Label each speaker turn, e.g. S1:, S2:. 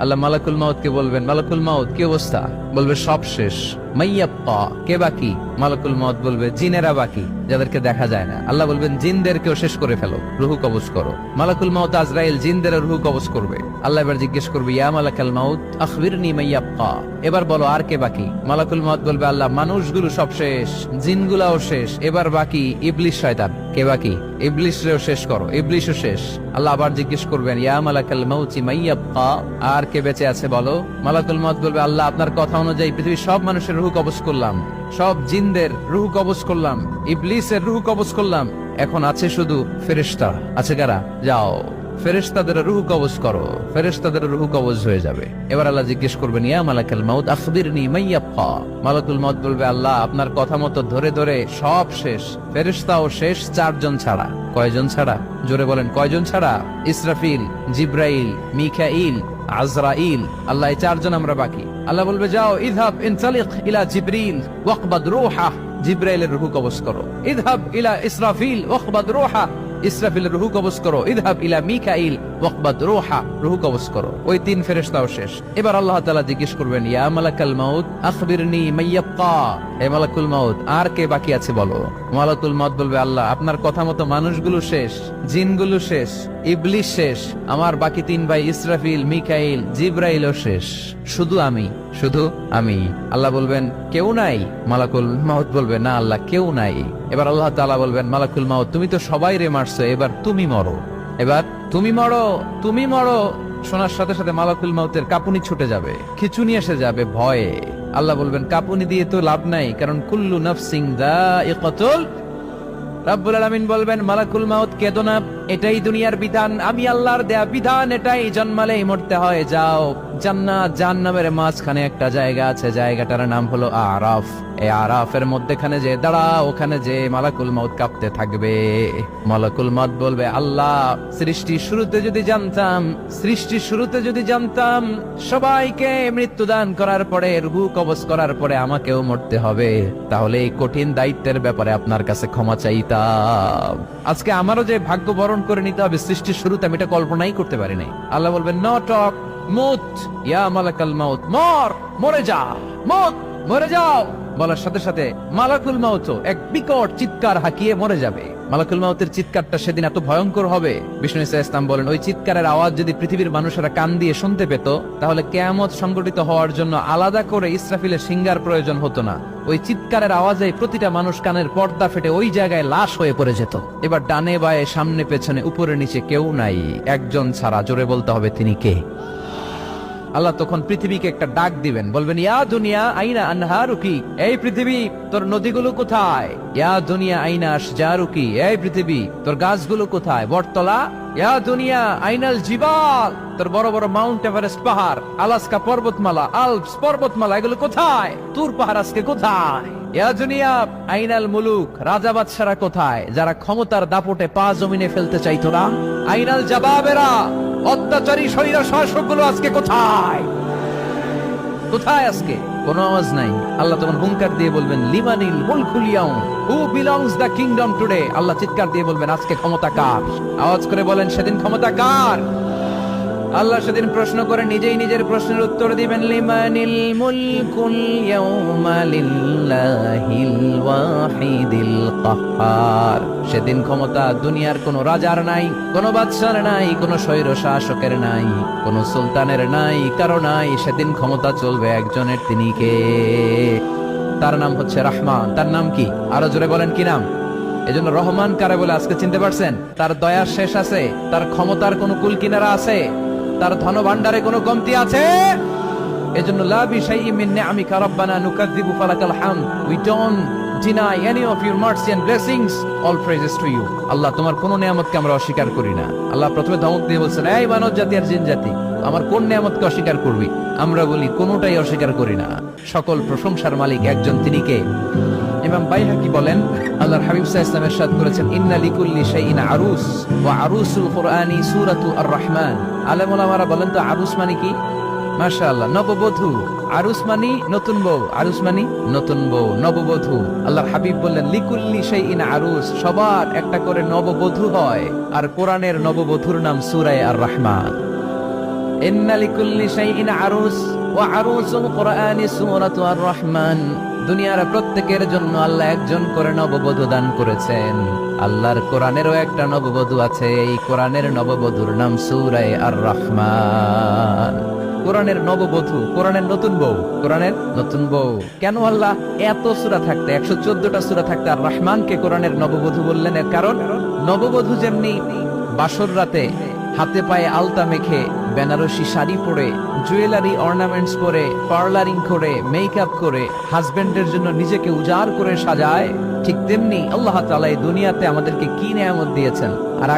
S1: আল্লাহ মালাকুল মাউত কে বলবেন, মালাকুল মাউত কি অবস্থা? বলবে সব শেষ। মাইয়াব্বা, কে বাকি? মালাকুল মাউত বলবে জিনেরা বাকি, যাদেরকে দেখা যায় না। আল্লাহ বলবেন জিনদেরকেও শেষ করে ফেলো, রুহু কবজ করো। মালাকুল মাউত আজরাইল জিনদের রুহু কবজ করবে। আল্লাহ এবার জিজ্ঞেস করবে, ইয়া মালাকাল মাউত আখবিরনি মাইয়াব্বা, এবার বলো আর কে বাকি? মালাকুল মাউত বলবে, আল্লাহ মানুষগুলো সব শেষ, জিনগুলাও শেষ, এবার বাকি ইবলিস শয়তান। কে বাকি? ইবলিসরেও শেষ করো, ইবলিসও শেষ। আল্লাহ আবার জিজ্ঞেস করবেন, ইয়া মালাকাল মাউতি মাইয়াব্বা, আর কে বেঁচে আছে বলো? মালাকুল মাউত বলবে, আল্লাহ আপনার কথা অনুযায়ী পৃথিবীর সব মানুষের রুহু কবজ করলাম, সব জিনদের রুহু কবজ করলাম, ইবলিসের রুহু কবজ করলাম, এখন আছে শুধু ফেরেশতা। আছে কারা? যাও ফেরেশতাদের রুহু কবজ করো। ফেরেশতাদের রুহু কবজ হয়ে যাবে। এবার আল্লাহ জিজ্ঞেস করবেন, ইয়া মালাকাল মাউত আখবিরনি মাইয়াব্বা। মালাকুল মাউত বলবে, আল্লাহ আপনার কথা মতো ধরে ধরে সব শেষ, ফেরেশতাও শেষ, 4 জন ছাড়া। কয়জন ছাড়া? জোরে বলেন, কয়জন ছাড়া? ইসরাফিল, জিব্রাইল, মিকাইল, আজরাইল। আল্লাহ এই 4 জন আমরা বাকি। আল্লাহ বলবে, যাও ইযহাব ইনতালিক ইলা জিবরিল ওয়াকবাদ রূহা, জিব্রাইলের রুহু কবজ করো। ইযহাব ইলা ইসরাফিল ওয়াকবাদ রূহা, ইসরাফিলের রুহু কবজ করো। ইযহাব ইলা মিকাইল ওয়াকবাদ রূহা, রুহু কবজ করো। ওই 3 ফেরেশতাও শেষ। এবার আল্লাহ তাআলা জিজ্ঞেস করবেন, ইয়া মালাকাল মাউত আখবিরনি মাইয়াব্বা, হে মালাকুল মাউত আর কে বাকি আছে বলো? মালাকুল মাউত বলবে, আল্লাহ আপনার কথা মতো মানুষগুলো শেষ, জিনগুলো শেষ, ইবলিস শেষ, আমার বাকি 3 ভাই ইসরাফিল, মিকাইল, জিব্রাইলও শেষ, শুধু আমি, শুধু আমি। আল্লাহ বলবেন, কেউ নাই? মালাকুল মাউত বলবে, না আল্লাহ কেউ নাই। এবার আল্লাহ তাআলা বলবেন, মালাকুল মাউত তুমি তো সবাই রে মারছো, এবার তুমি মরো, এবার তুমি মরো, তুমি মরো। শোনার সাথে সাথে মালাকুল মাউতের কাঁপুনি ছুটে যাবে, খিচুনি এসে যাবে ভয়ে। আল্লাহ বলবেন, কাঁপুনি দিয়ে তো লাভ নাই, কারণ কুল্লু নাফসিন যায়িকাতুল। রাব্বুল আলামিন বলবেন, মালাকুল মাউত কেঁদো না, এটাই দুনিয়ার বিধান, আমি আল্লাহর দেয়া বিধান, এটাই, জন্মালেই মরতে হয়। যাও জান্নাত জাহান্নামের মাঝখানে একটা জায়গা আছে, জায়গাটার নাম হলো আরাফ। এই আরাফের মধ্যখানে যে দাঁড়া, ওখানে যে মালাকুল মাউত কাঁপতে থাকবে। মালাকুল মাউত বলবে, আল্লাহ সৃষ্টির শুরুতে যদি জানতাম, সৃষ্টির শুরুতে যদি জানতাম সবাইকে মৃত্যুদান করার পরে, রুহু কবজ করার পরে আমাকেও মরতে হবে, তাহলে এই কঠিন দায়িত্বের ব্যাপারে আপনার কাছে ক্ষমা চাইতাম। আজকে আমারও যে ভাগ্য বরণ করে নিতে হবে সৃষ্টির শুরুতে, আমি এটা কল্পনাই করতে পারি নাই। আল্লাহ বলবেন, নো টক, মুত ইয়া মালাকাল মাউত, মর, মরে যা, মুত, মরে যাও। বলার সাথে সাথে মালাকুল মাউত এক বিকট চিৎকার হাঁকিয়ে মরে যাবে। মালাকুল মাউতের চিৎকারটা সেদিন এত ভয়ঙ্কর হবে, বিষ্ণু ঈসা ইসলাম বলেন, ওই চিৎকারের আওয়াজ যদি পৃথিবীর মানুষেরা কান দিয়ে শুনতে পেত, তাহলে কিয়ামত সংগঠিত হওয়ার জন্য আলাদা করে ইসরাফিলের সিঙ্গার প্রয়োজন হতো না। ওই চিৎকারের আওয়াজে প্রতিটা মানুষ কানের পর্দা ফেটে ওই জায়গায় লাশ হয়ে পড়ে যেত। এবার ডানে বায়ে সামনে পেছনে উপরে নিচে কেউ নাই, একজন ছাড়া। জোরে বলতে হবে, তিনি কে? আল্লাহ তখন পৃথিবীকে একটা ডাক দিবেন, বলবেন, ইয়া দুনিয়া আইনা আনহারুকি, এই পৃথিবী তোর নদীগুলো কোথায়? ইয়া দুনিয়া আইনা আশজারুকি, এই পৃথিবী তোর গাছগুলো কোথায়? বটতলা। ইয়া দুনিয়া আইনাল জিবাল, তোর বড় বড় মাউন্ট এভারেস্ট পাহাড়, আলাস্কা পর্বতমালা, আলপস পর্বতমালা, এগুলো কোথায়? তুর পাহাড় আজকে কোথায়? ইয়া দুনিয়া আইনাল মুলুক, রাজা বাদশারা কোথায়, যারা ক্ষমতার দাপটে পা জমিনে ফেলতে চাইতো না? আইনাল জাবাবেরা, অত্যাচারী স্বৈর শাসকগুলো আজকে কোথায়? কোথায় আজকে? কোনো আওয়াজ নাই। আল্লাহ তখন হুঙ্কার দিয়ে বলবেন, লিমানিল মুলকুল ইয়াউম, who belongs the kingdom today. আল্লাহ চিৎকার দিয়ে বলবেন, আজকে ক্ষমতা কার? আওয়াজ করে বলেন, সেদিন ক্ষমতা কার? আল্লাহ সেদিন প্রশ্ন করে নিজেই নিজের প্রশ্নের উত্তর দিবেন, লিমানিল মুলকুল ইয়াউমা লিল্লাহিল ওয়াহিদিল কাহ্হার। সেদিন ক্ষমতা দুনিয়ার কোন রাজার নাই, কোন বাদশার নাই, কোন স্বৈর শাসকের নাই, কোন সুলতানের নাই, কারো নাই। সেদিন ক্ষমতা চলবে একজনের, তিনি কে? তার নাম হচ্ছে রহমান। তার নাম কি? আরো জোরে বলেন, কি নাম? এজন্য রহমান কারে বলে আজকে চিনতে পারছেন? তার দয়ার শেষ আছে? তার ক্ষমতার কোন কুল কিনারা আছে? তার ধন ভান্ডারে কোনো কমতি আছে? এজন্য লা বিশাইইন মিন নিআমিকা রাব্বানা নুকাযযিবু ফালাকাল হামদ, we don't deny any of your mercy and blessings, all praises to you। আল্লাহ তোমার কোন নিয়ামতকে আমরা অস্বীকার করি না। আল্লাহ প্রথমে ধমক দিয়ে বলছেন, এই মানব জাতি আর জিন জাতি, আমার কোন নিয়ামতকে অস্বীকার করবি? আমরা বলি কোনটাই অস্বীকার করি না। সকল প্রশংসার মালিক একজন, তিনি কে? ইমাম বাইহাকি বলেন, আল্লাহর হাবিব সাল্লাল্লাহু আলাইহি ওয়াসাল্লাম ইরশাদ করেছেন, ইন্না লিকুল্লি শাইইন আরুস ওয়া আরুসুল কুরআনি সূরাতু আর-রাহমান। আলেম ওলামারা বলেন তো আরুস মানে কি? মাশাআল্লাহ, নববধূ। আরুস মানি নতুন বউ, আরুস মানি নতুন বউ, নববধূ। আল্লাহর হাবিব বললেন, লিকুল্লি শাইইন আরুস, সবার একটা করে নববধূ হয়। আর কোরআনের নববধূর নাম সূরা আর-রাহমান। ইন্না লিকুল্লি শাইইন আরুস ওয়া আরুসুল কুরআনি সূরাতু আর-রাহমান। দুনিয়ার প্রত্যেকের জন্য আল্লাহ একজন করে নববধূ দান করেছেন। আল্লাহর কোরআনেরও একটা নববধূ আছে, এই কোরআনের নববধূর নাম সূরা আর-রাহমান। কোরআনের নববধূ, কোরআনের নতুন বউ, কোরআনের নতুন বউ। কেন আল্লাহ এত সূরা থাকতে, 114টা সূরা থাকতে আর রহমানকে কোরআনের নববধূ বললেন? এর কারণ নববধূ যেমনি বাসর রাতে হাতে পায়ে আলতা মেখে, বেনারসি শাড়ি পরে, জুয়েলারি অর্নামেন্টস পরে, পার্লারিং করে, মেকআপ করে হাজবেন্ডের জন্য নিজেকে উজাড় করে সাজায়, ঠিক তেমনি আল্লাহ তাআলা এই দুনিয়াতে আমাদেরকে কি নিয়ামত দিয়েছেন আর